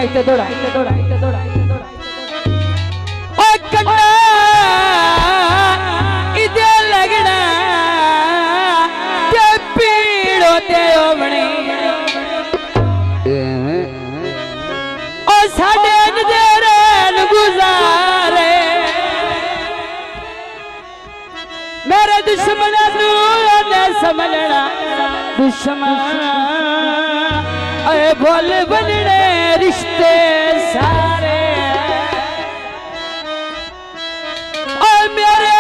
इते दौड़ा ओ कन्ना इदे लगना ते पीड़ो ते ओवणी ओ साडे नज़रे गुजारे मेरे दुश्मन ने समझना दुश्मन अरे बोल बनने रिश्ते सारे और मेरे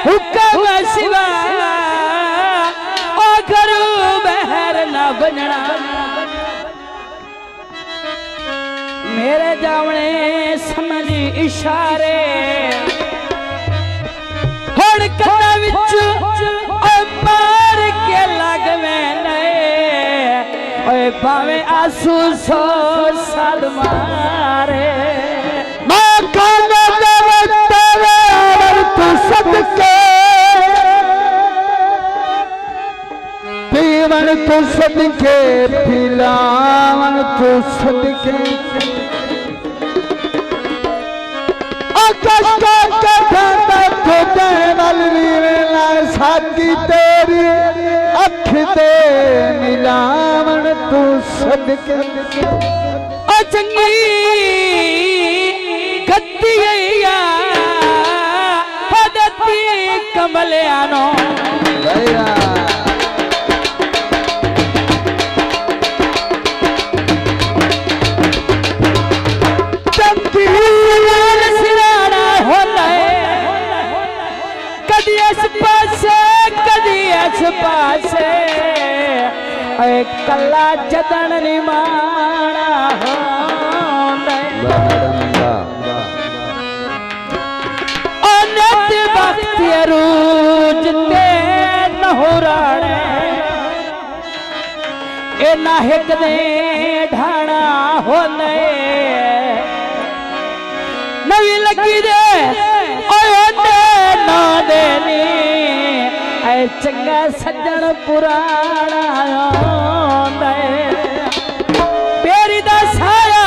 हुक्म सिवा ओ घरू बहर ना बनना मेरे जावने समझ इशारे हर कन्ना विच मार के लगवे नए पावे आंसू सौ साल मारे मां काना देवे तू सदके पीवन तू सदके पिलावन तू सदके साथी तेरी अख दे मिलावन तू सदके ओ चंगी गद्दी गईया पदती कमलियानो भैया पासे कला जदन निमाना अनत वक्त रूजते नहुराणे ए नाहिक ने ढाणा होने नवी लगी दे ओने ना देनी चंगा सज्जन पुराना पेरी दा साया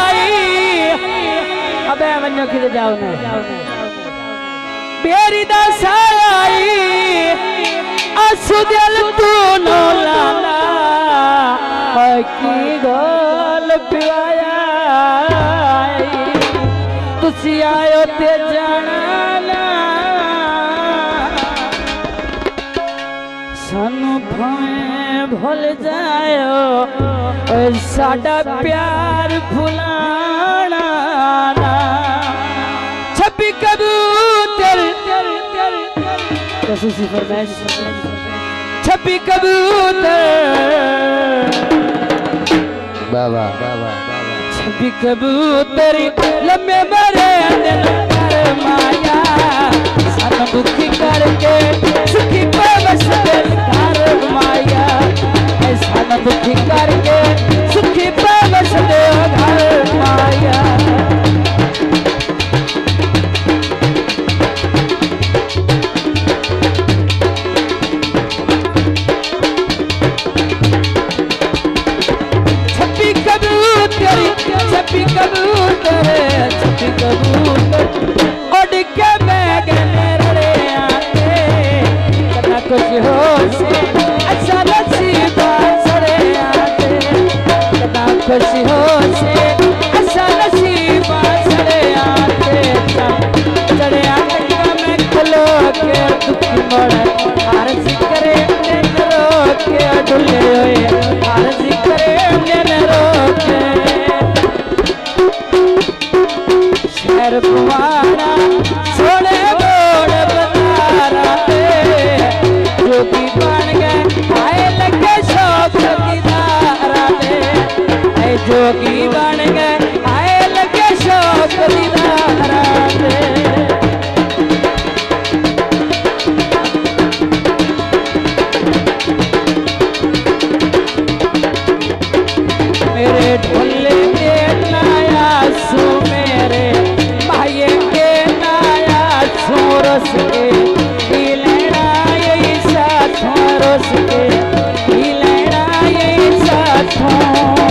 अबे वन्यो किते जाओ ना पेरी दा साया आंसू दिल तू नो लाना की गोल पिवाया तुसी आयो ते जाना सानू भावें भूल जायो साडा प्यार भुलाना ना छब्बी कबूतर कसुसी फरमाइश छब्बी कबूतर बाबा छब्बी कबूतर लम्बे मरे दिन माया सन दुखी करके सुखी बस दिल कर माया ऐसा न दुखी करके सुखी बस दिल घर माया छप्पी कबूतर छप्पी कबूतर छप्पी कबूतर उड़ के बैग मेरे कुछ हो से अच्छा नसीबा चढ़े आते कितना खुश हो से अच्छा नसीबा चढ़े आते चढ़े आते मैं खलो के दुखी मोड़े हर जिक्रे दिन रोके डुले हुए हर जिक्रे दिन रोके शहर पुआना सोने बोड़ बनारा जोगी बन गए आए लगे शौक दीदारा दे जोगी बन गए आए लगे शौक दीदारा दे मेरे ढोले के नाया सो मेरे भाई के नाया सो रस के रोस के लेना ये साथों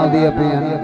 ਦੀਆਂ ਪਈਆਂ